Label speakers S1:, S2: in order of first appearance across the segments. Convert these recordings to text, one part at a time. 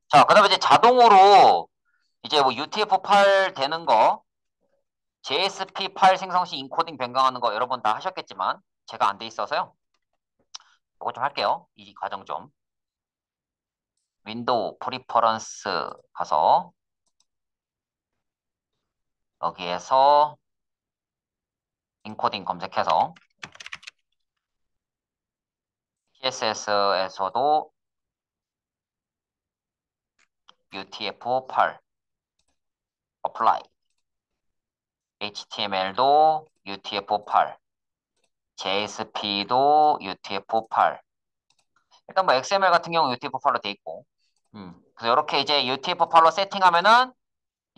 S1: 자, 그다음에 이제 자동으로 이제 뭐 UTF-8 되는 거, JSP8 생성 시 인코딩 변경하는 거 여러분 다 하셨겠지만 제가 안 돼 있어서요. 이거 좀 할게요. 이 과정 좀. 윈도우 프리퍼런스 가서 여기에서 인코딩 검색해서 CSS에서도 UTF-8 apply, HTML도 UTF-8, JSP도 UTF-8. 일단 뭐 XML 같은 경우 UTF-8로 돼 있고, 그래서 이렇게 이제 UTF-8로 세팅하면은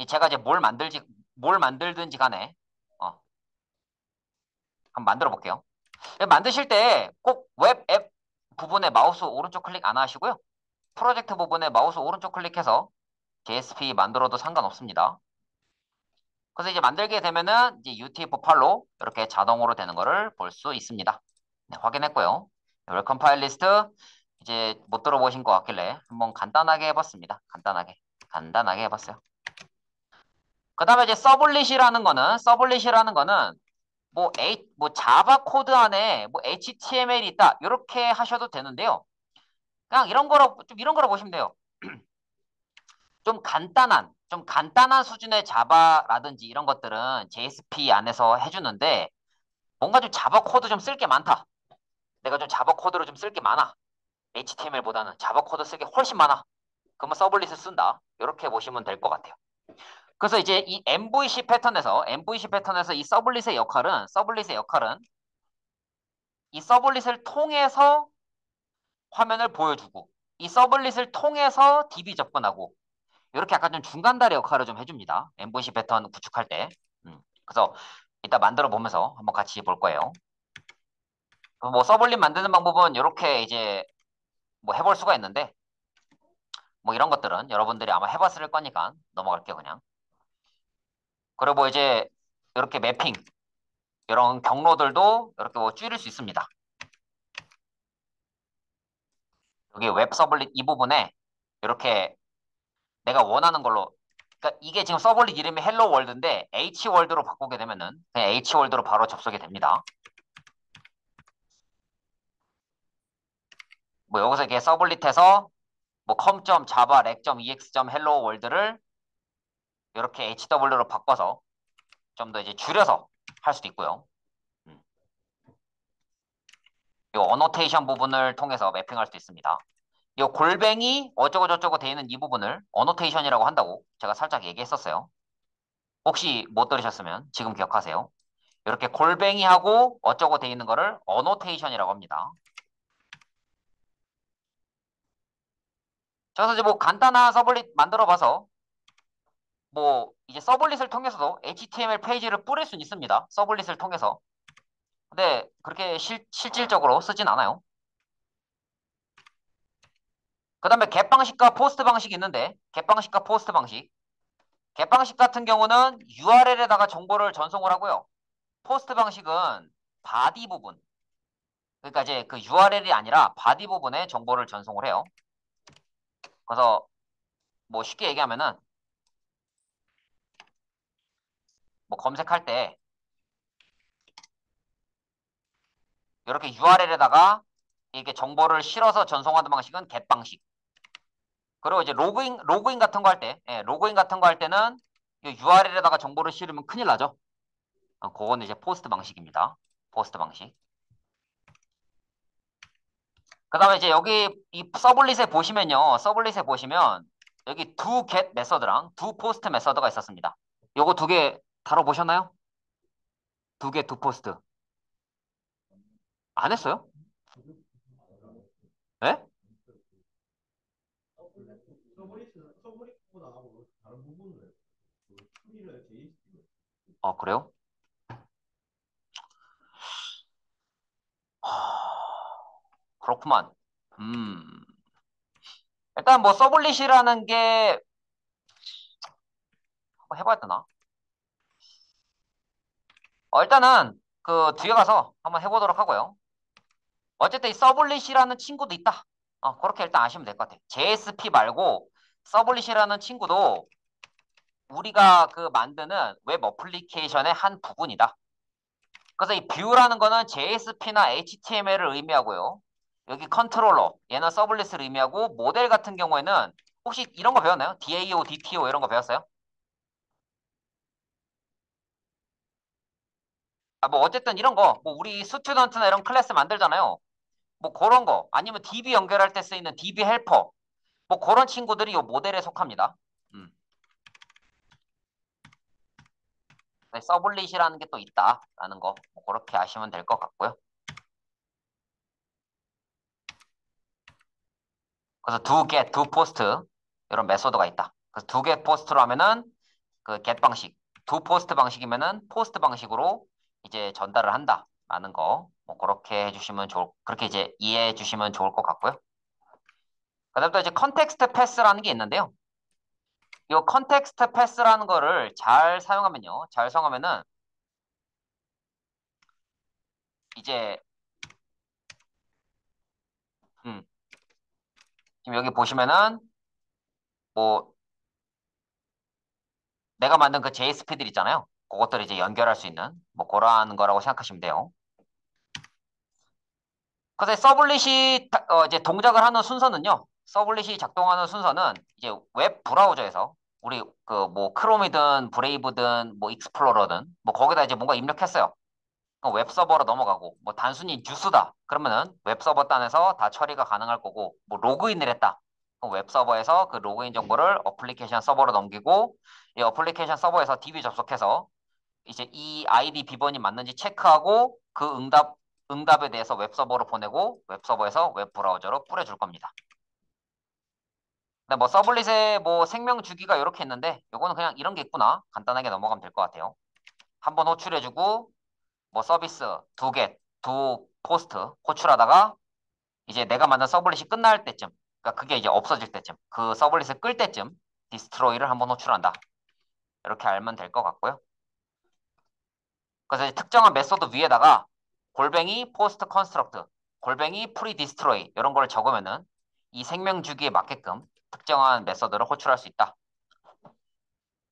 S1: 제가 이제 뭘 만들든지 간에 한번 만들어 볼게요. 만드실 때 꼭 웹 앱 부분에 마우스 오른쪽 클릭 안 하시고요. 프로젝트 부분에 마우스 오른쪽 클릭해서 JSP 만들어도 상관없습니다. 그래서 이제 만들게 되면은 이제 UTF-8로 이렇게 자동으로 되는 거를 볼 수 있습니다. 네, 확인했고요. 웰컴 파일 리스트 이제 못 들어보신 것 같길래 한번 간단하게 해봤습니다. 간단하게 해봤어요. 그 다음에 이제 서블릿이라는 거는 뭐 자바 코드 안에 뭐 HTML이 있다 이렇게 하셔도 되는데요. 그냥 이런 거로 보시면 돼요. 좀 간단한 수준의 자바라든지 이런 것들은 JSP 안에서 해주는데 뭔가 좀 자바 코드 좀 쓸 게 많다. 내가 좀 자바 코드로 좀 쓸 게 많아. HTML보다는 자바 코드 쓸 게 훨씬 많아. 그러면 서블릿을 쓴다. 이렇게 보시면 될 것 같아요. 그래서 이제 이 MVC 패턴에서 이 서블릿의 역할은 이 서블릿을 통해서 화면을 보여주고 이 서블릿을 통해서 DB 접근하고 이렇게 약간 좀 중간다리 역할을 좀 해줍니다. MVC 패턴 구축할 때. 그래서 이따 만들어 보면서 한번 같이 볼 거예요. 뭐 서블릿 만드는 방법은 이렇게 이제 뭐 해볼 수가 있는데 뭐 이런 것들은 여러분들이 아마 해봤을 거니까 넘어갈게요 그냥. 그리고 뭐 이제 이렇게 매핑 이런 경로들도 이렇게 뭐 줄일 수 있습니다. 여기 웹 서블릿 이 부분에 이렇게 내가 원하는 걸로 그러니까 이게 지금 서블릿 이름이 헬로 월드인데 H 월드로 바꾸게 되면은 그냥 H 월드로 바로 접속이 됩니다. 뭐 여기서 이게 서블릿해서 뭐 com.java rec.ex.hello world를 이렇게 HW로 바꿔서 좀 더 이제 줄여서 할 수도 있고요. 음. 요 어노테이션 부분을 통해서 매핑할 수도 있습니다. 요 골뱅이 어쩌고 저쩌고 돼 있는 이 부분을 어노테이션이라고 한다고 제가 살짝 얘기했었어요. 혹시 못 들으셨으면 지금 기억하세요. 이렇게 골뱅이하고 어쩌고 돼 있는 거를 어노테이션이라고 합니다. 그래서 이제 뭐 간단한 서블릿 만들어 봐서 뭐 이제 서블릿을 통해서도 HTML 페이지를 뿌릴 수는 있습니다. 서블릿을 통해서. 근데 그렇게 실질적으로 쓰진 않아요. 그 다음에 겟 방식과 포스트 방식이 있는데 겟 방식과 포스트 방식. 겟 방식 같은 경우는 URL에다가 정보를 전송을 하고요. 포스트 방식은 바디 부분. 그러니까 이제 그 URL이 아니라 바디 부분에 정보를 전송을 해요. 그래서 뭐 쉽게 얘기하면은 뭐 검색할 때 이렇게 URL에다가 이렇게 정보를 실어서 전송하는 방식은 겟 방식. 그리고 이제 로그인 같은 거 할 때, 로그인 같은 거 할 때는 URL에다가 정보를 실으면 큰일 나죠. 그거는 이제 포스트 방식입니다. 포스트 방식. 그 다음에 이제 여기 이 서블릿에 보시면 여기 두 get 메서드랑 두 포스트 메서드가 있었습니다. 요거 두 개 다뤄보셨나요? 두 개, 두 포스트. 안 했어요? 네? 아, 그래요? 그렇구만. 음. 일단 뭐 서블릿이라는 게 한번 해봐야 되나? 일단은 그 뒤에 가서 한번 해보도록 하고요. 어쨌든 이 서블릿이라는 친구도 있다. 그렇게 일단 아시면 될 것 같아요. JSP 말고 서블릿이라는 친구도 우리가 그 만드는 웹 어플리케이션의 한 부분이다. 그래서 이 뷰라는 거는 JSP나 HTML을 의미하고요. 여기 컨트롤러, 얘는 서블릿을 의미하고 모델 같은 경우에는 혹시 이런 거 배웠나요? DAO, DTO 이런 거 배웠어요? 뭐 어쨌든 이런 거, 뭐 우리 스튜던트나 이런 클래스 만들잖아요. 뭐 그런 거, 아니면 DB 연결할 때 쓰이는 DB 헬퍼, 뭐 그런 친구들이 이 모델에 속합니다. 음. 네, 서블릿이라는 게 또 있다라는 거, 뭐 그렇게 아시면 될 것 같고요. 그래서 do get, do post 이런 메소드가 있다. 그래서 do get post로 하면은 그 get 방식, do post 방식이면은 post 방식으로 이제 전달을 한다라는 거, 뭐 그렇게 해주시면 그렇게 이제 이해해 주시면 좋을 것 같고요. 그다음 또 이제 컨텍스트 패스라는 게 있는데요. 이 컨텍스트 패스라는 거를 잘 사용하면요, 잘 사용하면은 이제 음, 지금 여기 보시면은 뭐 내가 만든 그 JSP들 있잖아요. 그것들을 이제 연결할 수 있는 뭐 그러한 거라고 생각하시면 돼요. 그래서 서블릿이 이제 동작을 하는 순서는요. 서블릿이 작동하는 순서는 이제 웹 브라우저에서 우리 그 뭐 크롬이든 브레이브든 뭐 익스플로러든 뭐 거기다 이제 뭔가 입력했어요. 그럼 웹 서버로 넘어가고 뭐 단순히 뉴스다. 그러면은 웹 서버 단에서 다 처리가 가능할 거고 뭐 로그인을 했다. 그럼 웹 서버에서 그 로그인 정보를 어플리케이션 서버로 넘기고 이 어플리케이션 서버에서 DB 접속해서 이제 이 아이디 비번이 맞는지 체크하고 그 응답에 대해서 웹서버로 보내고 웹서버에서 웹브라우저로 뿌려줄 겁니다. 근데 뭐 서블릿의 뭐 생명 주기가 이렇게 있는데 요거는 그냥 이런 게 있구나. 간단하게 넘어가면 될 것 같아요. 한번 호출해주고 뭐 서비스 두 개, 두 포스트 호출하다가 이제 내가 만든 서블릿이 끝날 때쯤, 그러니까 그게 이제 없어질 때쯤, 그 서블릿을 끌 때쯤 디스트로이를 한번 호출한다. 이렇게 알면 될 것 같고요. 그래서 이제 특정한 메소드 위에다가 골뱅이 포스트 컨스트럭트, 골뱅이 프리 디스트로이 이런 걸 적으면은 이 생명 주기에 맞게끔 특정한 메소드를 호출할 수 있다.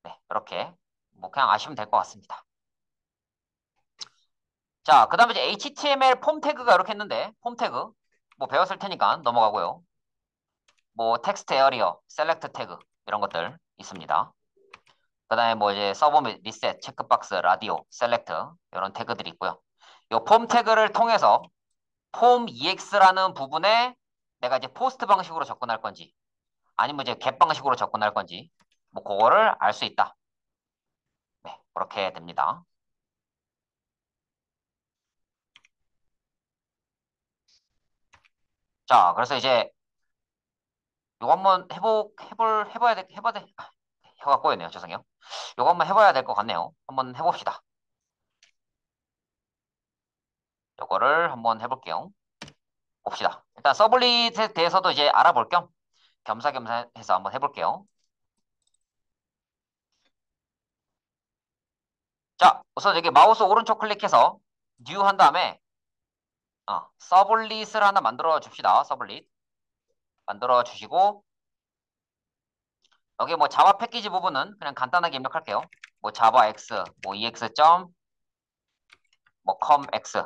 S1: 네, 이렇게 뭐 그냥 아시면 될 것 같습니다. 자, 그다음에 이제 HTML 폼 태그가 이렇게 했는데 폼 태그 뭐 배웠을 테니까 넘어가고요. 뭐 텍스트 에어리어, 셀렉트 태그 이런 것들 있습니다. 그다음에 뭐 이제 서버 및 리셋, 체크박스, 라디오, 셀렉트 이런 태그들이 있고요. 이 폼 태그를 통해서 폼 EX라는 부분에 내가 이제 포스트 방식으로 접근할 건지 아니면 이제 겟 방식으로 접근할 건지 뭐 그거를 알 수 있다. 네, 그렇게 됩니다. 자, 그래서 이제 이거 한번 해봐야 돼. 혀가 꼬였네요. 죄송해요. 이거 한번 해봐야 될 것 같네요. 한번 해봅시다. 이거를 한번 해볼게요. 봅시다. 일단 서블릿에 대해서도 이제 알아볼 겸 겸사겸사 해서 한번 해볼게요. 자, 우선 여기 마우스 오른쪽 클릭해서 뉴 한 다음에 서블릿을 하나 만들어 줍시다. 서블릿 만들어 주시고 여기 뭐 자바 패키지 부분은 그냥 간단하게 입력할게요. 뭐 자바 x 뭐 ex 점 뭐 com x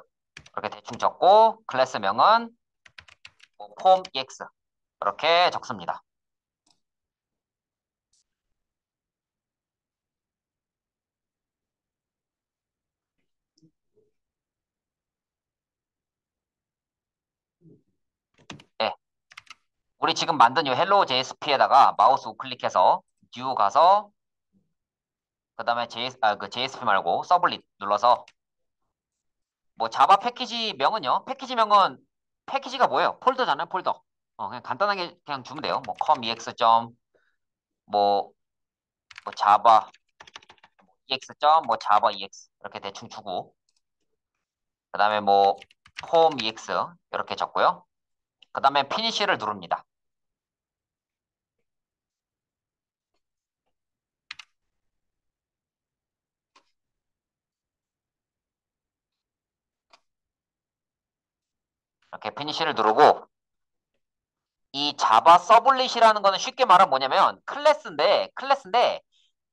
S1: 이렇게 대충 적고 클래스명은 뭐 폼 ex 이렇게 적습니다. 네, 우리 지금 만든 이 헬로 JSP에다가 마우스 우클릭해서 뉴 가서 그다음에 그 JSP 말고 서블릿 눌러서 뭐 자바 패키지 명은요. 패키지 명은 패키지가 뭐예요? 폴더잖아요, 폴더. 그냥 간단하게 그냥 주면 돼요. 뭐 com ex 점 뭐, 뭐 자바 ex 점 뭐 자바 ex 이렇게 대충 주고 그다음에 뭐 폼 ex 이렇게 적고요. 그다음에 피니시를 누릅니다. 이렇게 피니시를 누르고 이 자바 서블릿이라는 거는 쉽게 말하면 뭐냐면 클래스인데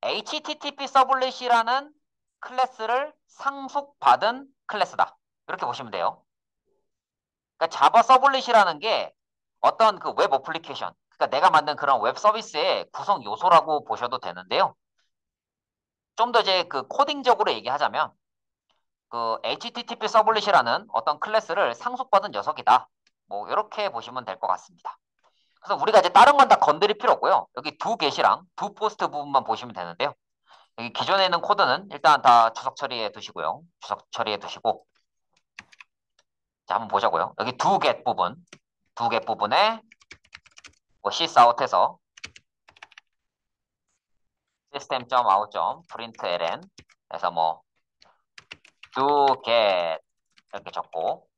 S1: HTTP 서블릿이라는 클래스를 상속받은 클래스다. 이렇게 보시면 돼요. 그러니까 자바 서블릿이라는 게 어떤 그 웹 어플리케이션, 그러니까 내가 만든 그런 웹 서비스의 구성 요소라고 보셔도 되는데요. 좀 더 이제 그 코딩적으로 얘기하자면 그 HTTP 서블릿이라는 어떤 클래스를 상속받은 녀석이다. 뭐 이렇게 보시면 될 것 같습니다. 그래서 우리가 이제 다른 건 다 건드릴 필요 없고요. 여기 두 get이랑 두 포스트 부분만 보시면 되는데요. 여기 기존에 있는 코드는 일단 다 주석 처리해 두시고요. 주석 처리해 두시고 자 한번 보자고요. 여기 두 get 부분에 뭐 sysout에서 system.out.println 해서 뭐 do get 이렇게 적고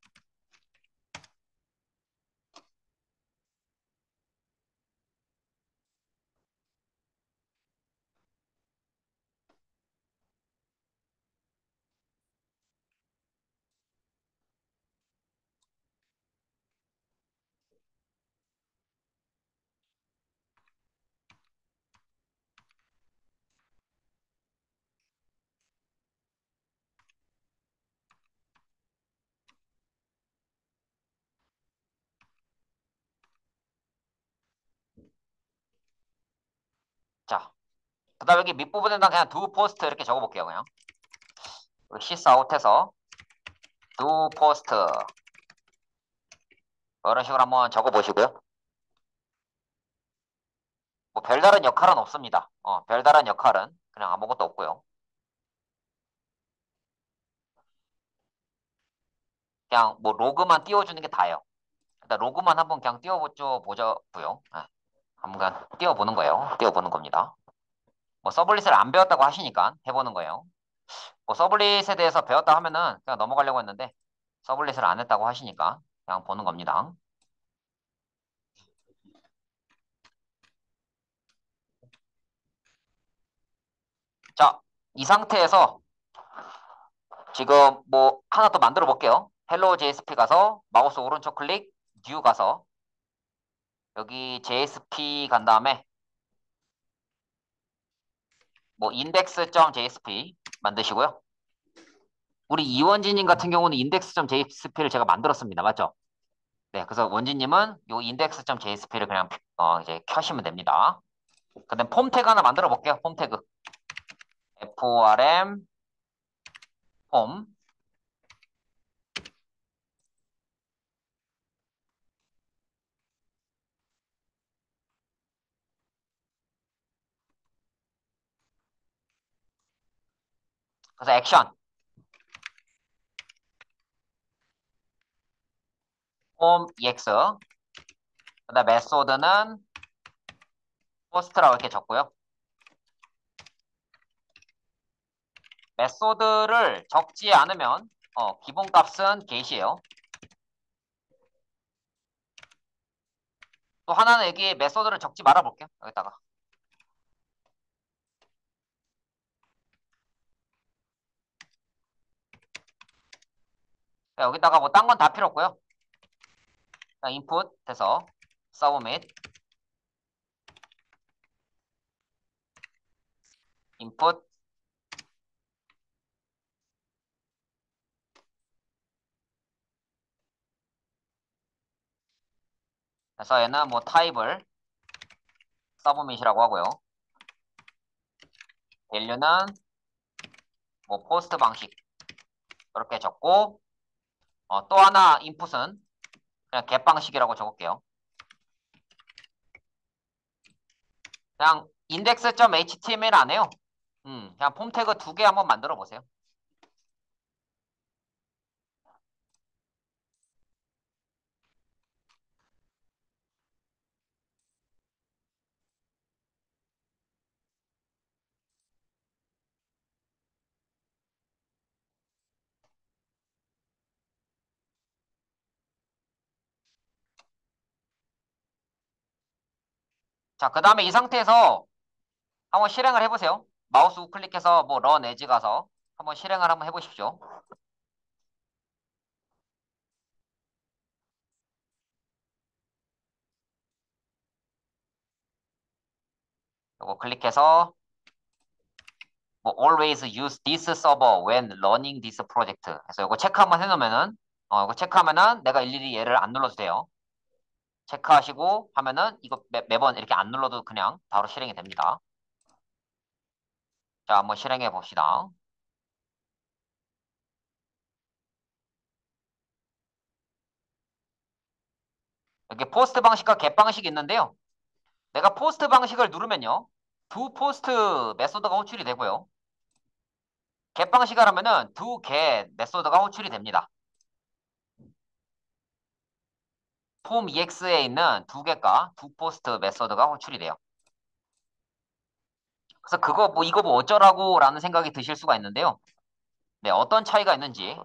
S1: 자 그다음 여기 밑부분에다 그냥 do post 이렇게 적어볼게요. 그냥 sysout에서 do post 이런 식으로 한번 적어보시고요. 뭐 별다른 역할은 없습니다. 별다른 역할은 그냥 아무것도 없고요. 그냥 뭐 로그만 띄워주는 게 다예요. 일단 로그만 한번 그냥 띄워보자고요. 한번 그냥 띄워보는 거예요. 띄워보는 겁니다. 뭐 서블릿을 안 배웠다고 하시니까 해보는 거예요. 뭐 서블릿에 대해서 배웠다 하면은 그냥 넘어가려고 했는데 서블릿을 안 했다고 하시니까 그냥 보는 겁니다. 자, 이 상태에서 지금 뭐 하나 더 만들어 볼게요. 헬로 JSP 가서 마우스 오른쪽 클릭, 뉴 가서 여기 JSP 간 다음에 뭐 index.jsp 만드시고요. 우리 이원진님 같은 경우는 index.jsp를 제가 만들었습니다. 맞죠? 네, 그래서 원진님은 요 index.jsp를 그냥 이제 켜시면 됩니다. 그다음 폼 태그 하나 만들어 볼게요. 폼 태그 form 폼 그래서 액션 폼 ex 그다음 메소드는 post라고 이렇게 적고요. 메소드를 적지 않으면 기본값은 get이에요. 또 하나는 여기 메소드를 적지 말아 볼게요. 여기다가 여기다가 뭐 딴 건 다 필요 없고요. 그냥 input 해서 submit input 그래서 얘는 뭐 타입을 submit이라고 하고요. 밸류는 뭐 포스트 방식 이렇게 적고 또 하나 인풋은 그냥 get 방식이라고 적을게요. 그냥 index.html 안 해요. 그냥 폼 태그 두 개 한번 만들어 보세요. 자, 그 다음에 이 상태에서 한번 실행을 해보세요. 마우스 우클릭해서 뭐 run as 가서 한번 실행을 한번 해보십시오. 요거 클릭해서 뭐 always use this server when running this project. 그래서 요거 체크 한번 해놓으면은 이거 체크하면은 내가 일일이 얘를 안 눌러도 돼요. 체크하시고 하면은 이거 매번 이렇게 안 눌러도 그냥 바로 실행이 됩니다. 자, 한번 실행해 봅시다. 여기 포스트 방식과 겟 방식이 있는데요. 내가 포스트 방식을 누르면요. 두 포스트 메소드가 호출이 되고요. 겟 방식을 하면은 두 겟 메소드가 호출이 됩니다. 폼 EX에 있는 두 개가 두 포스트 메소드가 호출이 돼요. 그래서 그거 뭐 이거 뭐 어쩌라고 라는 생각이 드실 수가 있는데요. 네, 어떤 차이가 있는지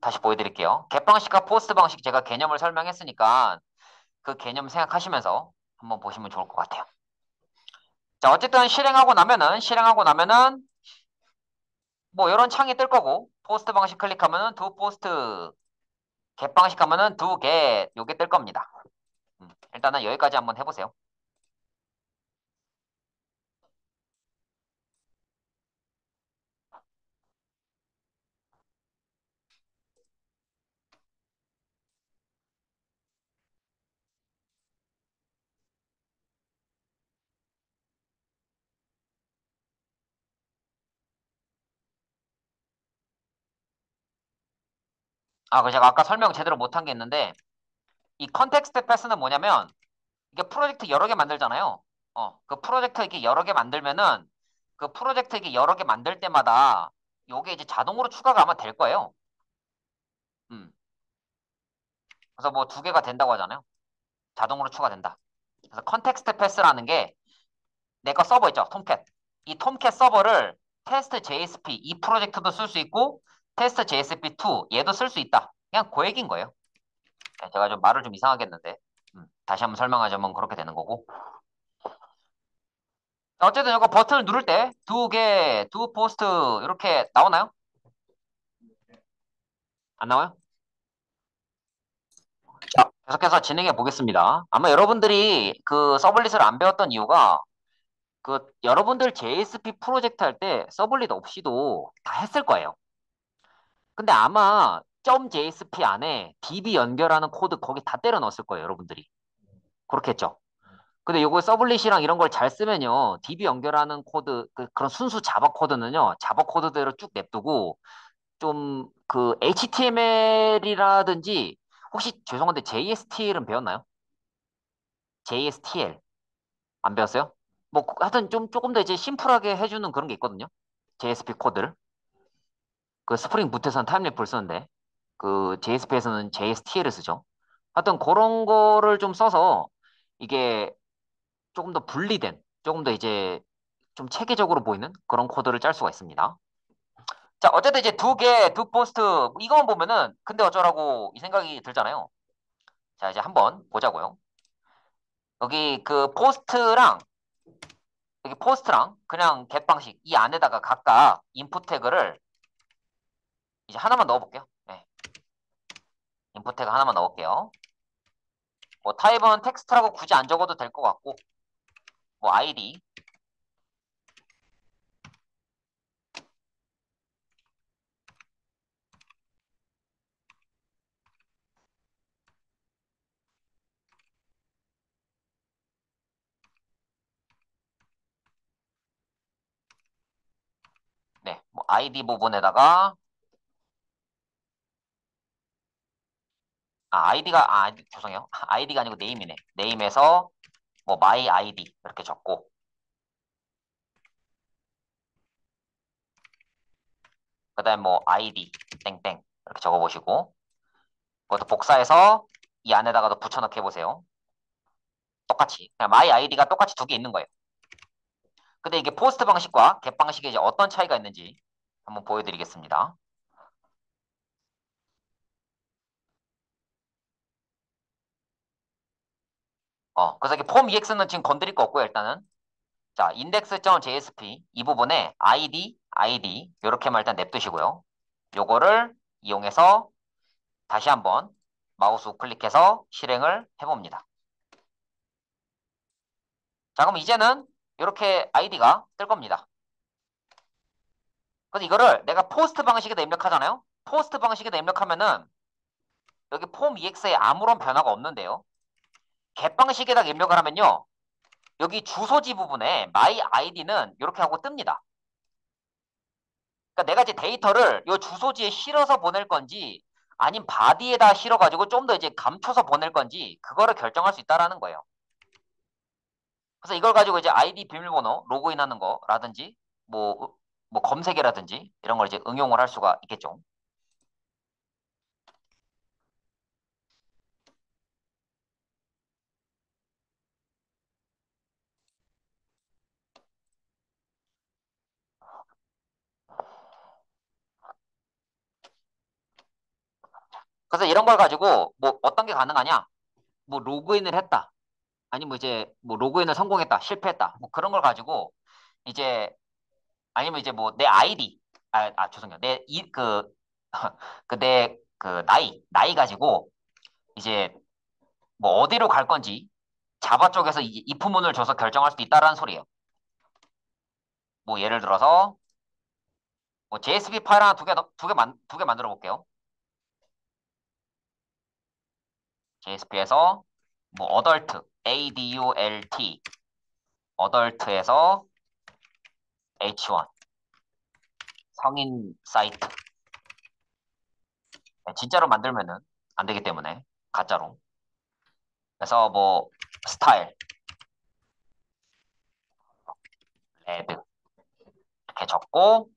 S1: 다시 보여드릴게요. 겟 방식과 포스트 방식 제가 개념을 설명했으니까 그 개념 생각하시면서 한번 보시면 좋을 것 같아요. 자, 어쨌든 실행하고 나면은 뭐 이런 창이 뜰 거고 포스트 방식 클릭하면은 두 포스트 겟 방식 하면은 두 겟 요게 뜰 겁니다. 일단은 여기까지 한번 해보세요. 아, 그 제가 아까 설명 제대로 못한 게 있는데 이 컨텍스트 패스는 뭐냐면 이게 프로젝트 여러 개 만들잖아요. 그 프로젝트 이렇게 여러 개 만들면은 그 프로젝트 이렇게 여러 개 만들 때마다 요게 이제 자동으로 추가가 아마 될 거예요. 음. 그래서 뭐 두 개가 된다고 하잖아요. 자동으로 추가된다. 그래서 컨텍스트 패스라는 게 내 거 서버 있죠. 톰캣. 이 톰캣 서버를 테스트 JSP 이 프로젝트도 쓸 수 있고 테스트 JSP2 얘도 쓸 수 있다. 그냥 그 얘기인 거예요. 네, 제가 좀 말을 좀 이상하게 했는데 다시 한번 설명하자면 그렇게 되는 거고. 어쨌든 이거 버튼을 누를 때 두 개, 두 포스트 이렇게 나오나요? 안 나와요? 자, 계속해서 진행해 보겠습니다. 아마 여러분들이 그 서블릿을 안 배웠던 이유가 그 여러분들 JSP 프로젝트 할 때 서블릿 없이도 다 했을 거예요. 근데 아마 .jsp 안에 DB 연결하는 코드 거기 다 때려 넣었을 거예요, 여러분들이. 그렇게 했죠. 근데 요거 서블릿이랑 이런 걸 잘 쓰면요. DB 연결하는 코드, 그런 순수 자바 코드는요. 자바 코드대로 쭉 냅두고 좀 그 HTML이라든지 혹시 죄송한데 JSTL은 배웠나요? JSTL 안 배웠어요? 뭐 하여튼 좀 조금 더 이제 심플하게 해주는 그런 게 있거든요. JSP 코드를. 그 스프링 부트에서는 타임랩을 쓰는데 그 JSP에서는 JSTL을 쓰죠. 하여튼 그런 거를 좀 써서 이게 조금 더 분리된, 조금 더 이제 좀 체계적으로 보이는 그런 코드를 짤 수가 있습니다. 자, 어쨌든 이제 두 개, 두 포스트, 이거만 보면은 근데 어쩌라고 이 생각이 들잖아요. 자, 이제 한번 보자고요. 여기 그 포스트랑, 여기 포스트랑 그냥 겟 방식 이 안에다가 각각 인풋 태그를 이제 하나만 넣어볼게요. 네, 인풋 태그 하나만 넣을게요. 뭐 타입은 텍스트라고 굳이 안 적어도 될 것 같고, 뭐 ID, 네, 뭐 ID 부분에다가 죄송해요. 아이디가 아니고 네임이네. 네임에서 뭐 my ID 이렇게 적고, 그다음 뭐 ID 땡땡 이렇게 적어보시고, 그것도 복사해서 이 안에다가도 붙여넣기 해보세요. 똑같이 그냥 my ID가 똑같이 두 개 있는 거예요. 근데 이게 포스트 방식과 겟 방식에 이제 어떤 차이가 있는지 한번 보여드리겠습니다. 그래서 이게 폼 EX는 지금 건드릴 거 없고요, 일단은. 자, index.jsp 이 부분에 ID 이렇게만 일단 냅두시고요. 요거를 이용해서 다시 한번 마우스 우클릭해서 실행을 해봅니다. 자, 그럼 이제는 이렇게 아이디가 뜰 겁니다. 그래서 이거를 내가 포스트 방식에다 입력하잖아요. 포스트 방식에다 입력하면은 여기 폼 EX에 아무런 변화가 없는데요. get 방식에다 입력을 하면요. 여기 주소지 부분에 my id는 이렇게 하고 뜹니다. 그러니까 내가 이제 데이터를 이 주소지에 실어서 보낼 건지 아니면 바디에다 실어가지고 좀 더 이제 감춰서 보낼 건지 그거를 결정할 수 있다라는 거예요. 그래서 이걸 가지고 이제 아이디 비밀번호 로그인하는 거라든지 뭐, 뭐 검색이라든지 이런 걸 이제 응용을 할 수가 있겠죠. 그래서 이런 걸 가지고 뭐 어떤 게 가능하냐? 뭐 로그인을 했다. 아니 뭐 이제 뭐 로그인을 성공했다. 실패했다. 뭐 그런 걸 가지고 이제 아니면 이제 뭐 내 아이디 죄송해요. 내 이 그 그 내 그 나이 가지고 이제 뭐 어디로 갈 건지 자바 쪽에서 이 if문을 줘서 결정할 수도 있다라는 소리예요. 뭐 예를 들어서 뭐 JSP 파일 하나 두 개 만들어 볼게요. JSP에서 뭐 adult adult에서 H1 성인 사이트 진짜로 만들면은 안 되기 때문에 가짜로. 그래서 뭐 스타일 레드 이렇게 적고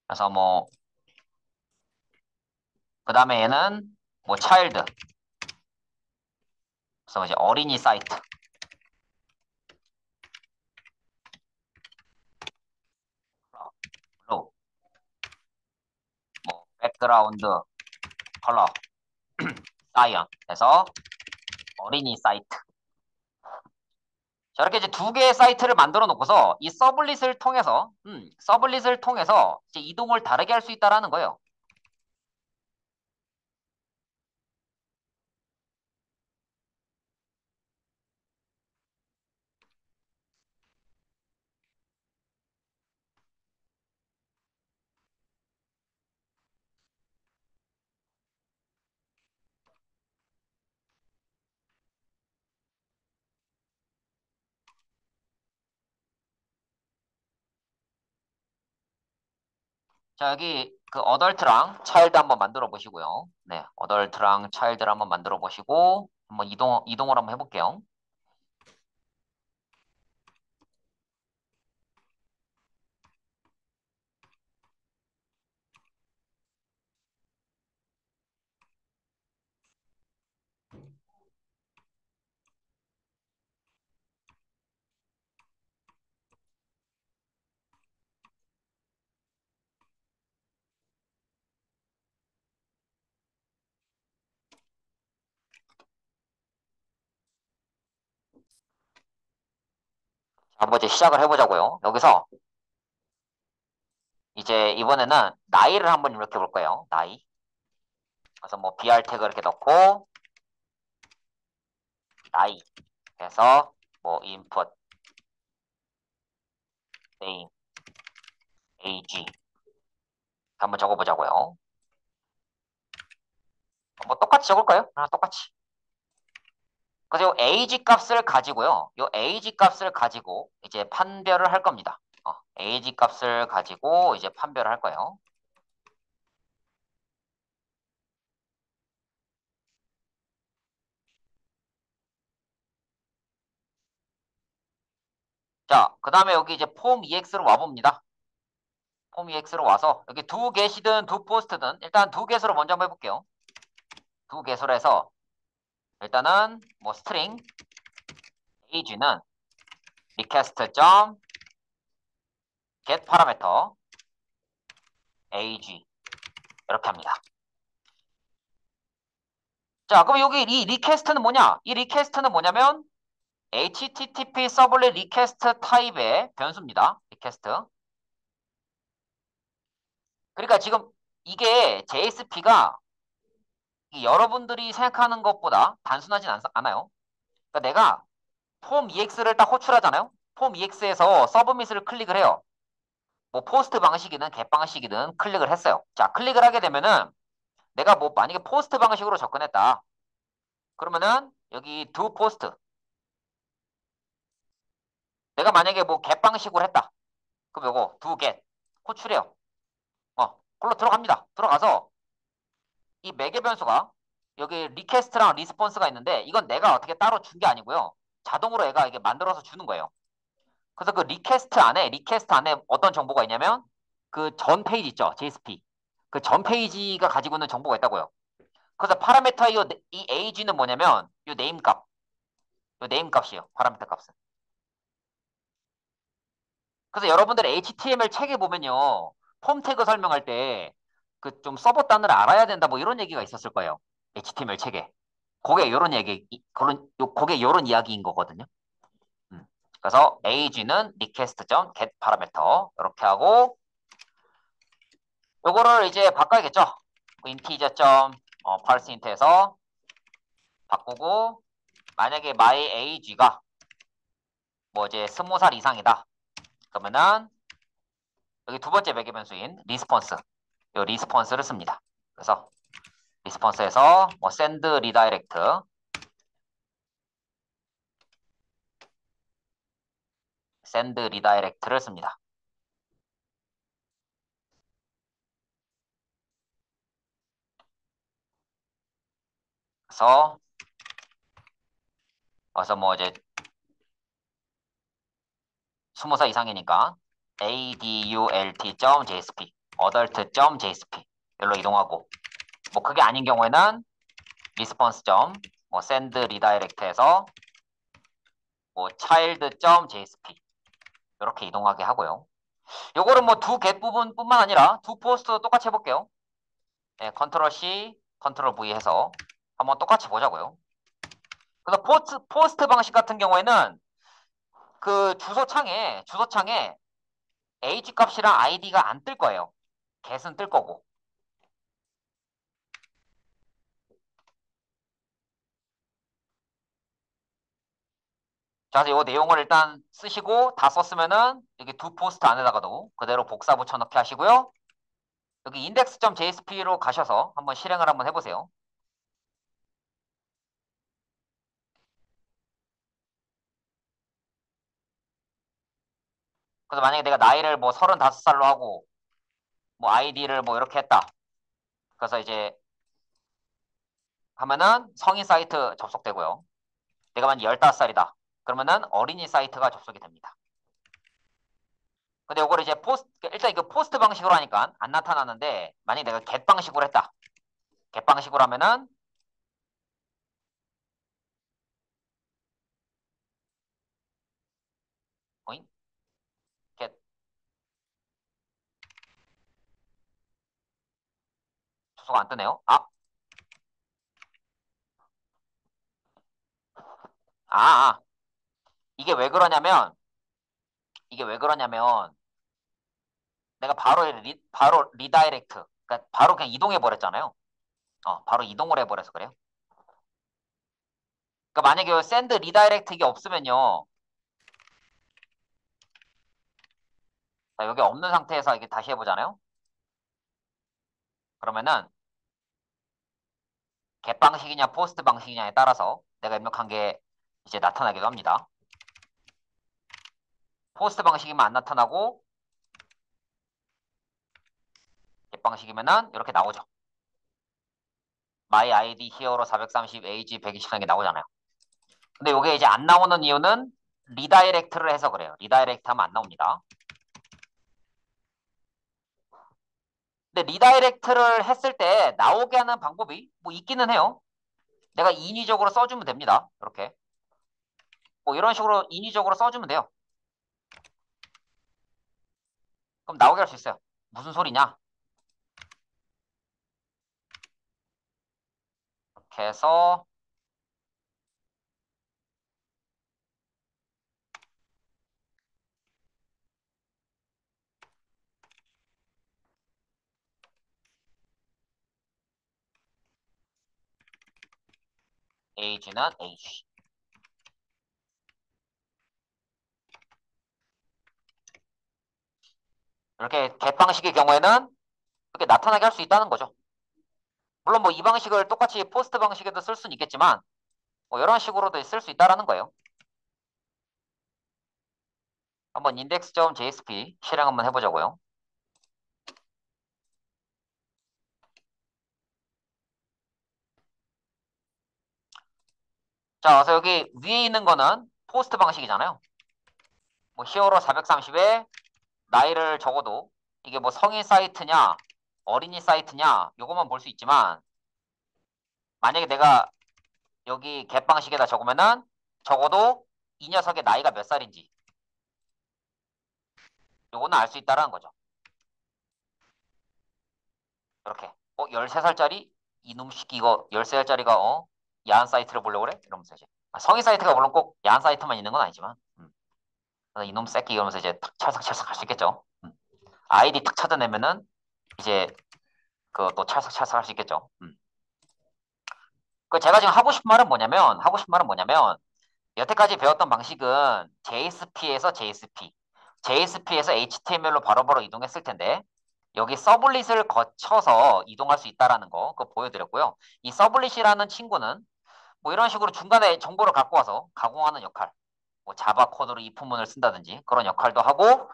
S1: 그래서 뭐 그 다음에 얘는 뭐 차일드 그래서 이제 어린이 사이트 로 뭐 백그라운드 컬러 사이언 해서 어린이 사이트 저렇게 이제 두 개의 사이트를 만들어 놓고서 이 서블릿을 통해서 이제 이동을 다르게 할 수 있다라는 거예요. 자, 여기 그 어덜트랑 차일드 한번 만들어 보시고요. 네, 어덜트랑 차일드를 한번 만들어 보시고 한번 이동을 한번 해볼게요. 한번 이제 시작을 해보자고요. 여기서 이제 이번에는 나이를 한번 입력해 볼 거예요. 나이. 그래서 뭐 BR 태그 이렇게 넣고 나이 해서 뭐 input name age 한번 적어보자고요. 뭐 똑같이 적을까요? 똑같이. 그래서 요 age 값을 가지고요. 요 age 값을 가지고 이제 판별을 할 겁니다. age 값을 가지고 이제 판별을 할 거예요. 자, 그 다음에 여기 이제 폼 EX로 와봅니다. 폼 EX로 와서 여기 두 get이든 두 post든 일단 두 get으로 먼저 한번 해볼게요. 두 get으로 해서 일단은 뭐 string age는 request.get 파라미터 age 이렇게 합니다. 자, 그럼 여기 이 리퀘스트는 뭐냐? 이 리퀘스트는 뭐냐면 HTTP 서블릿 리퀘스트 타입의 변수입니다. 리퀘스트. 그러니까 지금 이게 JSP가 여러분들이 생각하는 것보다 단순하진 않아요. 그러니까 내가 폼 EX를 딱 호출하잖아요. 폼 EX에서 서브밋을 클릭을 해요. 뭐 포스트 방식이든 겟 방식이든 클릭을 했어요. 자, 클릭을 하게 되면은 내가 뭐 만약에 포스트 방식으로 접근했다. 그러면은 여기 두 포스트. 내가 만약에 뭐 겟 방식으로 했다. 그럼 요거 두 겟 호출해요. 그걸로 들어갑니다. 들어가서 이 매개 변수가 여기 리퀘스트랑 리스폰스가 있는데 이건 내가 어떻게 따로 준 게 아니고요. 자동으로 얘가 이게 만들어서 주는 거예요. 그래서 그 리퀘스트 안에 어떤 정보가 있냐면 그 전 페이지 있죠. JSP. 그 전 페이지가 가지고 있는 정보가 있다고요. 그래서 파라미터 이 age는 뭐냐면 이 네임 값, 이 네임 값이에요. 파라미터 값은. 그래서 여러분들 HTML 책에 보면요. 폼 태그 설명할 때 그 좀 서버 단어를 알아야 된다 뭐 이런 얘기가 있었을 거예요. HTML 책에. 그게 요런 얘기, 그게 요런 이야기인 거거든요. 음. 그래서 age는 request.get 파라미터 이렇게 하고 요거를 이제 바꿔야겠죠. integer parseInt에서 바꾸고 만약에 my age가 뭐 이제 20살 이상이다. 그러면은 여기 두 번째 매개 변수인 리스폰스, 요 리스폰스를 씁니다. 그래서 리스폰스에서 뭐 send redirect, send redirect를 씁니다. 그래서 뭐 이제 20살 이상이니까 adult.jsp, adult.jsp 여기로 이동하고 뭐 그게 아닌 경우에는 response. 뭐 send redirect에서 뭐 child.jsp 이렇게 이동하게 하고요. 요거는 뭐 두 get 부분뿐만 아니라 두 포스트도 똑같이 해볼게요. 네, 컨트롤 C, 컨트롤 V 해서 한번 똑같이 보자고요. 그래서 포스트 방식 같은 경우에는 그 주소창에 age 값이랑 id가 안 뜰 거예요. get은 뜰 거고. 자, 그래서 이 내용을 일단 쓰시고 다 썼으면은 여기 두 포스트 안에다가도 그대로 복사 붙여넣기 하시고요. 여기 index.jsp로 가셔서 한번 실행을 한번 해보세요. 그래서 만약에 내가 나이를 뭐 35살로 하고 뭐 아이디를 뭐 이렇게 했다. 그래서 이제 하면은 성인 사이트 접속되고요. 내가 만약 15살이다. 그러면은 어린이 사이트가 접속이 됩니다. 근데 이걸 이제 일단 이거 포스트 방식으로 하니까 안 나타나는데 만약에 내가 get 방식으로 했다. get 방식으로 하면은 어잉? get 주소가 안 뜨네요. 아, 아. 이게 왜 그러냐면 이게 왜 그러냐면 내가 바로 리다이렉트, 그러니까 바로 그냥 이동해 버렸잖아요. 바로 이동을 해버려서 그래요. 그러니까 만약에 샌드 리다이렉트 이게 없으면요. 자, 여기 없는 상태에서 이게 다시 해보잖아요. 그러면은 겟 방식이냐 포스트 방식이냐에 따라서 내가 입력한 게 이제 나타나기도 합니다. 포스트 방식이면 안 나타나고 겟 방식이면은 이렇게 나오죠. My ID 히어로 430, age 120 이게 나오잖아요. 근데 이게 이제 안 나오는 이유는 리다이렉트를 해서 그래요. 리다이렉트 하면 안 나옵니다. 근데 리다이렉트를 했을 때 나오게 하는 방법이 뭐 있기는 해요. 내가 인위적으로 써주면 됩니다. 이렇게. 뭐 이런 식으로 인위적으로 써주면 돼요. 그럼 나오게 할 수 있어요. 무슨 소리냐? 이렇게 해서 age는 age. 이렇게 get 방식의 경우에는 이렇게 나타나게 할 수 있다는 거죠. 물론 뭐 이 방식을 똑같이 포스트 방식에도 쓸 수는 있겠지만 뭐 이런 식으로도 쓸 수 있다라는 거예요. 한번 index.jsp 실행 한번 해보자고요. 자, 그래서 여기 위에 있는 거는 포스트 방식이잖아요. 뭐 히어로 430에 나이를 적어도 이게 뭐 성인 사이트냐 어린이 사이트냐 요것만 볼 수 있지만 만약에 내가 여기 get 방식에다 적으면은 적어도 이 녀석의 나이가 몇 살인지 요거는 알 수 있다라는 거죠. 이렇게 13살짜리 이놈 시키 이거 13살짜리가 야한 사이트를 보려고 그래? 이러면서 이제 성인 사이트가 물론 꼭 야한 사이트만 있는 건 아니지만 그래서 이놈 새끼 이러면서 이제 탁 찰싹찰싹 할 수 있겠죠. 아이디 탁 찾아내면은 이제 그또 찰싹찰싹 할 수 있겠죠. 그 제가 지금 하고 싶은 말은 뭐냐면 여태까지 배웠던 방식은 JSP에서 JSP, JSP에서 HTML로 바로바로 이동했을 텐데 여기 서블릿을 거쳐서 이동할 수 있다라는 거 그거 보여드렸고요. 이 서블릿이라는 친구는 뭐 이런 식으로 중간에 정보를 갖고 와서 가공하는 역할, 뭐 자바 코드로 if문을 쓴다든지 그런 역할도 하고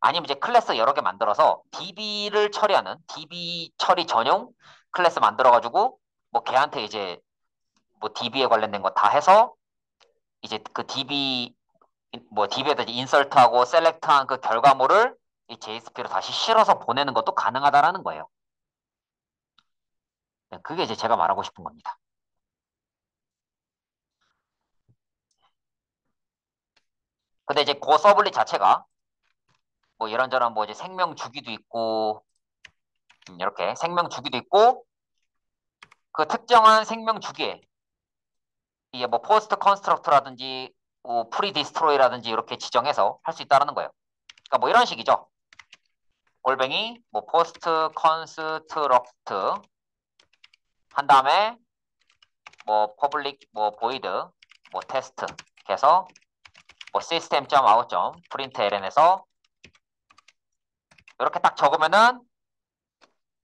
S1: 아니면 이제 클래스 여러 개 만들어서 DB를 처리하는 DB 처리 전용 클래스 만들어가지고 뭐 걔한테 이제 뭐 DB에 관련된 거 다 해서 이제 그 DB 뭐 DB에다 인설트하고 셀렉트한 그 결과물을 이 JSP로 다시 실어서 보내는 것도 가능하다라는 거예요. 네, 그게 이제 제가 말하고 싶은 겁니다. 근데 이제 그 서블릿 자체가 뭐 이런저런 뭐 이제 생명 주기도 있고 이렇게 생명 주기도 있고 그 특정한 생명 주기에 이게 뭐 포스트 컨스트럭트라든지 뭐 프리 디스트로이라든지 이렇게 지정해서 할 수 있다는 거예요. 그러니까 뭐 이런 식이죠. 골뱅이 뭐 포스트 컨스트럭트 한 다음에 뭐 퍼블릭 뭐 보이드 뭐 테스트 해서 뭐 시스템.out println에서 이렇게 딱 적으면은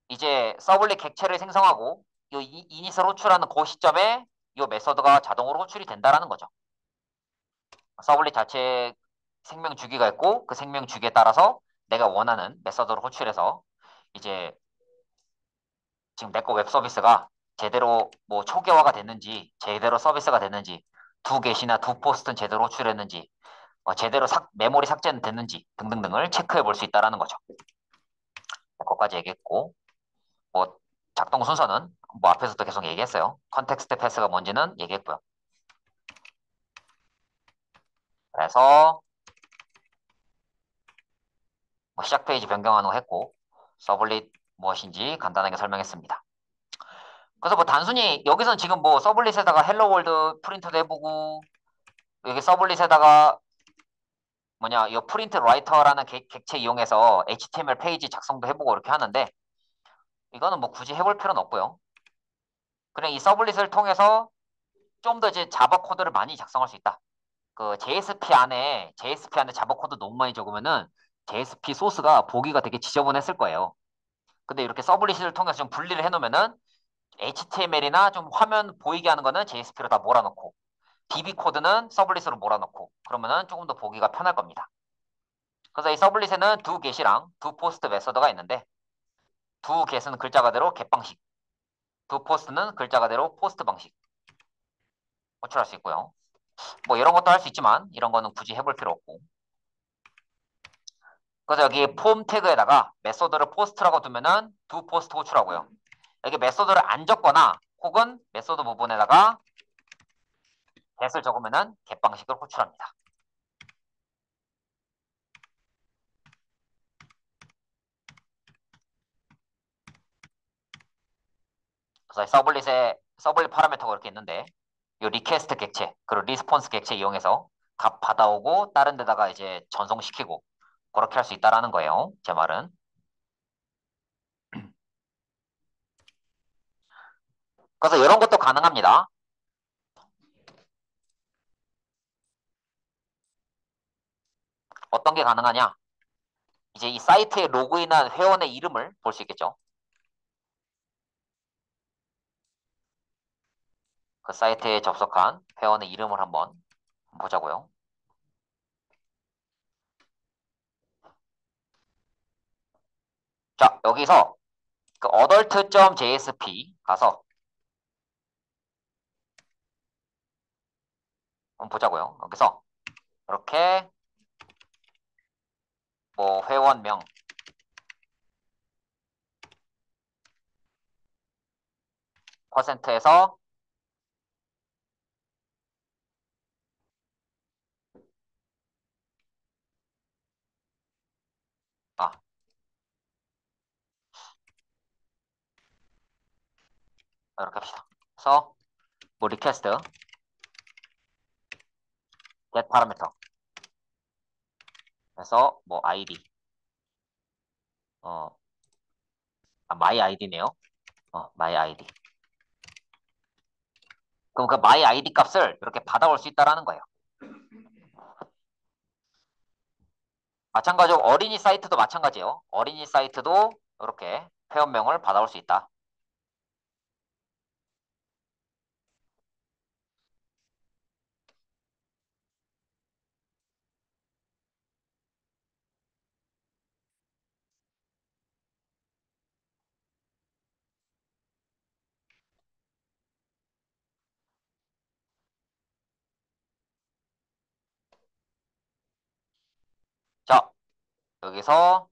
S1: 이제 서블릿 객체를 생성하고 이 이닛을 호출하는 그 시점에 이 메서드가 자동으로 호출이 된다라는 거죠. 서블릿 자체 생명 주기가 있고 그 생명 주기에 따라서 내가 원하는 메서드를 호출해서 이제 지금 내 거 웹 서비스가 제대로 뭐 초기화가 됐는지 제대로 서비스가 됐는지 두 게시나 두 포스트는 제대로 호출했는지 제대로 메모리 삭제는 됐는지 등등등을 체크해 볼 수 있다라는 거죠. 그것까지 얘기했고 뭐 작동 순서는 뭐 앞에서도 계속 얘기했어요. 컨텍스트 패스가 뭔지는 얘기했고요. 그래서 뭐 시작 페이지 변경하는 거 했고 서블릿 무엇인지 간단하게 설명했습니다. 그래서 뭐 단순히 여기서는 지금 뭐 서블릿에다가 헬로 월드 프린트도 해보고 여기 서블릿에다가 뭐냐 이 프린트 라이터라는 객체 이용해서 HTML 페이지 작성도 해보고 이렇게 하는데 이거는 뭐 굳이 해볼 필요는 없고요. 그냥 이 서블릿을 통해서 좀 더 이제 자바 코드를 많이 작성할 수 있다. 그 JSP 안에 자바 코드 너무 많이 적으면은 JSP 소스가 보기가 되게 지저분했을 거예요. 근데 이렇게 서블릿을 통해서 좀 분리를 해놓으면은 HTML이나 좀 화면 보이게 하는 거는 JSP로 다 몰아넣고 DB 코드는 서블릿으로 몰아넣고 그러면은 조금 더 보기가 편할 겁니다. 그래서 이 서블릿에는 두 get이랑 두 포스트 메서드가 있는데 두 get은 글자 그대로 get 방식, 두 포스트는 글자 그대로 포스트 방식 호출할 수 있고요. 뭐 이런 것도 할 수 있지만 이런 거는 굳이 해볼 필요 없고 그래서 여기 폼 태그에다가 메소드를 포스트라고 두면은 두 포스트 호출하고요. 여기 메소드를 안 적거나 혹은 메소드 부분에다가 get을 적으면은 get 방식을 호출합니다. 그래서 서블릿 파라미터가 이렇게 있는데 이 리퀘스트 객체 그리고 리스폰스 객체 이용해서 값 받아오고 다른 데다가 이제 전송시키고 그렇게 할 수 있다라는 거예요. 제 말은. 그래서 이런 것도 가능합니다. 어떤 게 가능하냐? 이제 이 사이트에 로그인한 회원의 이름을 볼 수 있겠죠. 그 사이트에 접속한 회원의 이름을 한번 보자고요. 자, 여기서 그 adult.jsp 가서 한번 보자고요. 여기서 이렇게 뭐 회원명 퍼센트에서 아, 이렇게 합시다. 그래서 뭐 리퀘스트 get 파라미터 그래서 뭐 id 어 my id네요. my id. 그럼 그 my id 값을 이렇게 받아올 수 있다라는 거예요. 마찬가지로 어린이 사이트도 마찬가지예요. 어린이 사이트도 이렇게 회원명을 받아올 수 있다. 자, 여기서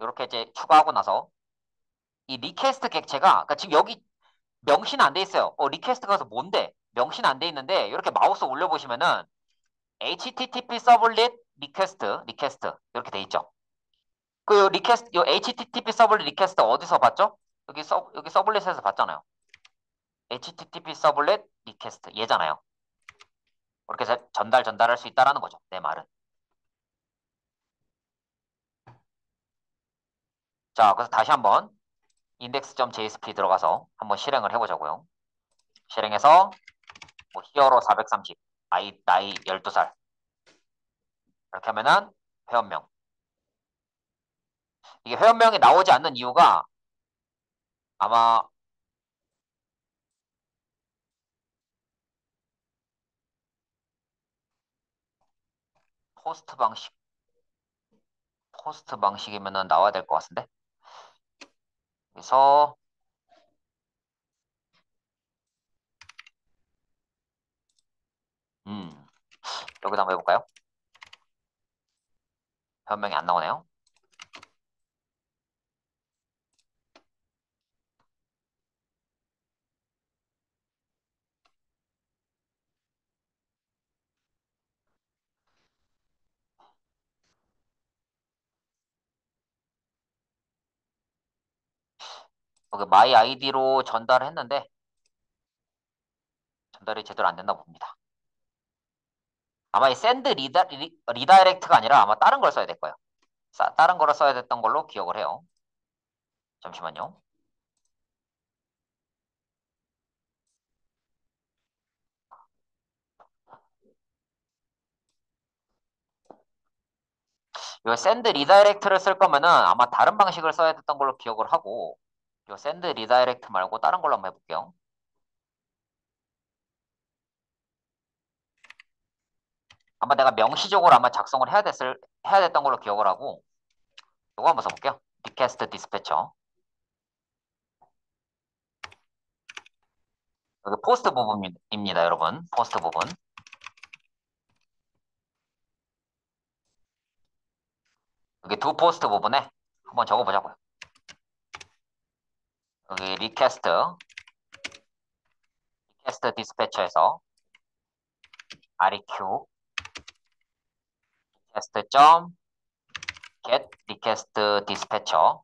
S1: 이렇게 이제 추가하고 나서 이 리퀘스트 객체가 그러니까 지금 여기 명시는 안 돼 있어요. 리퀘스트 가서 뭔데? 명시는 안 돼 있는데 이렇게 마우스 올려보시면은 HTTP 서블릿 리퀘스트 이렇게 돼 있죠. 그 리퀘스트 요 HTTP 서블릿 리퀘스트 어디서 봤죠? 여기 서블릿에서 봤잖아요. HTTP 서블릿 리퀘스트 얘잖아요. 그렇게 해서 전달할 수 있다라는 거죠. 내 말은. 자, 그래서 다시 한번 index.jsp 들어가서 한번 실행을 해보자고요. 실행해서 뭐 히어로 430, 나이 12살 이렇게 하면은 회원명. 이게 회원명이 나오지 않는 이유가 아마 포스트 방식, 포스트 방식이면은 나와야 될 것 같은데. 그래서 음, 여기다 한번 해볼까요? 회원명이 안 나오네요. 여기 마이 아이디로 전달을 했는데 전달이 제대로 안 됐나 봅니다. 아마 이 샌드 리다이렉트가 아니라 아마 다른 걸 써야 될 거예요. 다른 거를 써야 됐던 걸로 기억을 해요. 잠시만요. 이 샌드 리다이렉트를 쓸 거면은 아마 다른 방식을 써야 됐던 걸로 기억을 하고 이 샌드 리다이렉트 말고 다른 걸로 한번 해볼게요. 아마 내가 명시적으로 아마 작성을 해야 됐던 걸로 기억을 하고 이거 한번 써볼게요. 리퀘스트 디스패처. 여기 포스트 부분입니다, 여러분. 포스트 부분. 여기 두 포스트 부분에 한번 적어보자고요. 여기 리퀘스트 디스패처에서 req 리퀘스트 get 리퀘스트 디스패처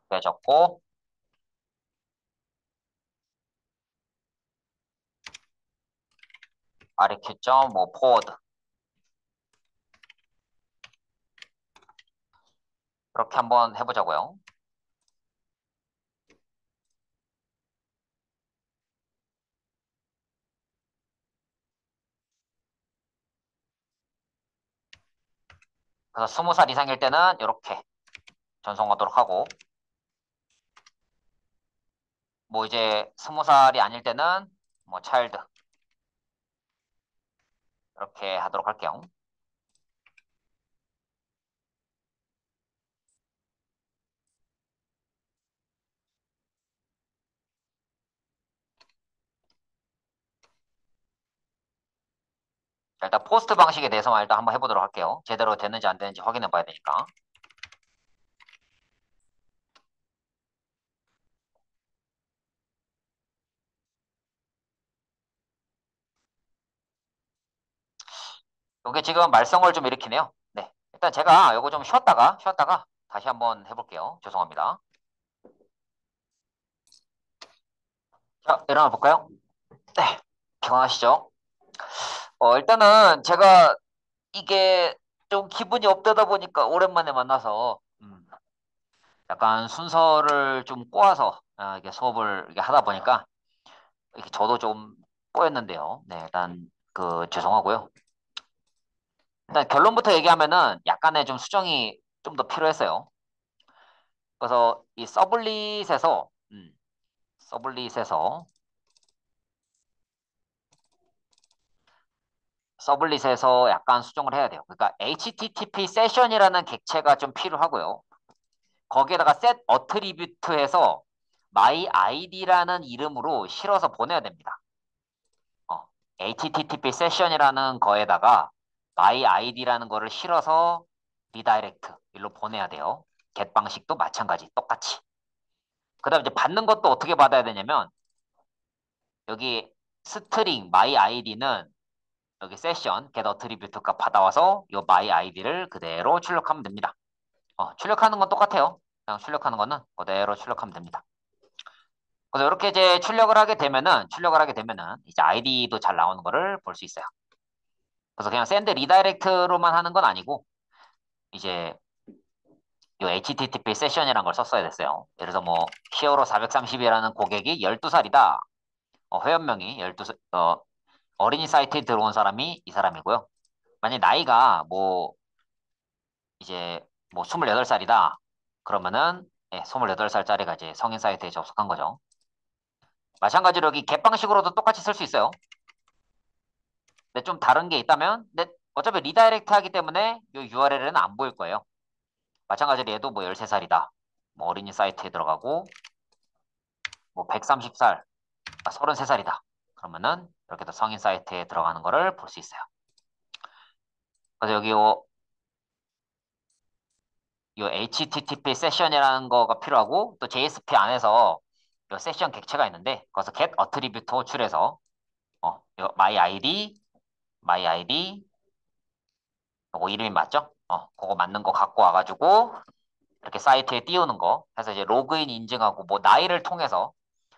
S1: 이렇게 적고 req.뭐 forward 그렇게 한번 해보자고요. 그래서 20살 이상일 때는 이렇게 전송하도록 하고, 뭐 이제 20살이 아닐 때는 뭐 차일드 이렇게 하도록 할게요. 자, 일단 포스트 방식에 대해서만 일단 한번 해보도록 할게요. 제대로 되는지 안 되는지 확인해 봐야 되니까. 이게 지금 말썽을 좀 일으키네요. 네. 일단 제가 이거 좀 쉬었다가 다시 한번 해볼게요. 죄송합니다. 자, 일어나 볼까요? 네. 피곤하시죠? 일단은 제가 이게 좀 기분이 업되다 보니까 오랜만에 만나서 약간 순서를 좀 꼬아서 이게 수업을 이렇게 하다 보니까 이렇게 저도 좀 꼬였는데요. 네, 일단 그 죄송하고요. 일단 결론부터 얘기하면은 약간의 좀 수정이 좀 더 필요했어요. 그래서 이 서블릿에서 서블릿에서 약간 수정을 해야 돼요. 그러니까 HTTP 세션이라는 객체가 좀 필요하고요. 거기에다가 set attribute해서 my id라는 이름으로 실어서 보내야 됩니다. 어, HTTP 세션이라는 거에다가 my id라는 거를 실어서 리다이렉트 일로 보내야 돼요. get 방식도 마찬가지 똑같이. 그다음 이제 받는 것도 어떻게 받아야 되냐면 여기 스트링 my id는 여기 세션 get attribute 값 받아와서 이 my id를 그대로 출력하면 됩니다. 출력하는 건 똑같아요. 그냥 출력하는 거는 그대로 출력하면 됩니다. 그래서 이렇게 이제 출력을 하게 되면은 이제 아이디도 잘 나오는 거를 볼 수 있어요. 그래서 그냥 샌드 리다이렉트로만 하는 건 아니고 이제 이 HTTP 세션이라는 걸 썼어야 됐어요. 예를 들어서 뭐 히어로 430이라는 고객이 12살이다. 회원명이 12살, 어린이 사이트에 들어온 사람이 이 사람이고요. 만약 나이가 뭐 이제 뭐 28살이다. 그러면은 28살짜리가 이제 성인 사이트에 접속한 거죠. 마찬가지로 여기 겟 방식으로도 똑같이 쓸 수 있어요. 근데 좀 다른 게 있다면, 근데 어차피 리다이렉트 하기 때문에 이 URL에는 안 보일 거예요. 마찬가지로 얘도 뭐 13살이다. 뭐 어린이 사이트에 들어가고, 뭐 130살, 33살이다. 그러면은 이렇게 또 성인 사이트에 들어가는 거를 볼 수 있어요. 그래서 여기 요 HTTP 세션이라는 거가 필요하고, 또 JSP 안에서 요 세션 객체가 있는데, 거기서 get attribute 호출해서, 요 my id, 요거 이름이 맞죠? 그거 맞는 거 갖고 와가지고, 이렇게 사이트에 띄우는 거 해서 이제 로그인 인증하고 뭐 나이를 통해서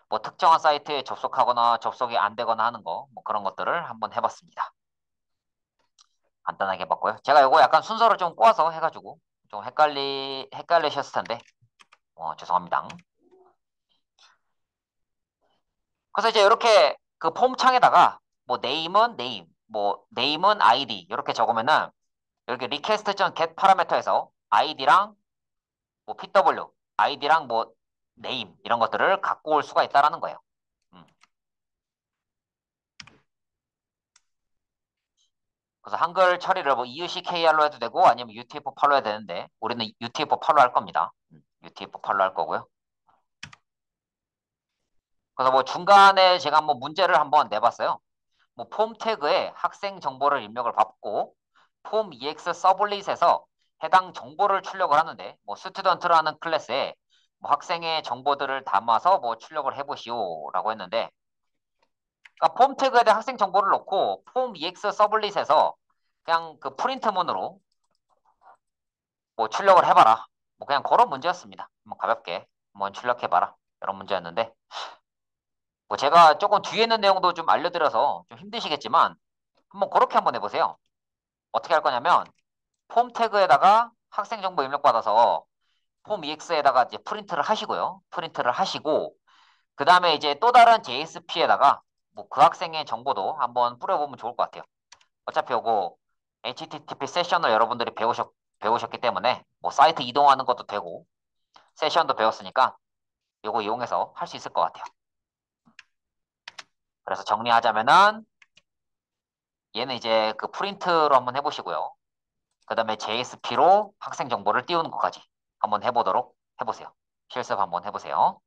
S1: 뭐 특정한 사이트에 접속하거나 접속이 안 되거나 하는 거 뭐 그런 것들을 한번 해봤습니다. 간단하게 해봤고요. 제가 이거 약간 순서를 좀 꼬아서 해가지고 좀 헷갈리셨을 텐데 죄송합니다. 그래서 이제 이렇게 그 폼 창에다가 뭐 네임은 네임, 뭐 네임은 아이디 이렇게 적으면은 여기 request.get 파라미터에서 아이디랑 뭐 PW, 아이디랑 뭐 네임 이런 것들을 갖고 올 수가 있다라는 거예요. 음. 그래서 한글 처리를 뭐 EUCKR로 해도 되고 아니면 UTF-8로 해도 되는데 우리는 UTF-8로 할 겁니다. UTF-8로 할 거고요. 그래서 뭐 중간에 제가 한번 문제를 한번 내봤어요. 뭐 폼 태그에 학생 정보를 입력을 받고 폼 EX 서블릿에서 해당 정보를 출력을 하는데 뭐 스튜던트라는 클래스에 뭐 학생의 정보들을 담아서 뭐 출력을 해보시오라고 했는데 그러니까 폼 태그에 대한 학생 정보를 넣고 폼 EX 서블릿에서 그냥 그 프린트문으로 뭐 출력을 해봐라. 뭐 그냥 그런 문제였습니다. 뭐 가볍게 한번 출력해봐라. 이런 문제였는데 뭐 제가 조금 뒤에 있는 내용도 좀 알려드려서 좀 힘드시겠지만 한번 그렇게 한번 해보세요. 어떻게 할 거냐면 폼 태그에다가 학생 정보 입력받아서 폼 EX에다가 이제 프린트를 하시고요. 프린트를 하시고, 그 다음에 이제 또 다른 JSP에다가 뭐 그 학생의 정보도 한번 뿌려보면 좋을 것 같아요. 어차피 요거 HTTP 세션을 여러분들이 배우셨기 때문에 뭐 사이트 이동하는 것도 되고, 세션도 배웠으니까 요거 이용해서 할 수 있을 것 같아요. 그래서 정리하자면은 얘는 이제 그 프린트로 한번 해보시고요. 그 다음에 JSP로 학생 정보를 띄우는 것까지 한번 해보도록 해보세요. 실습 한번 해보세요.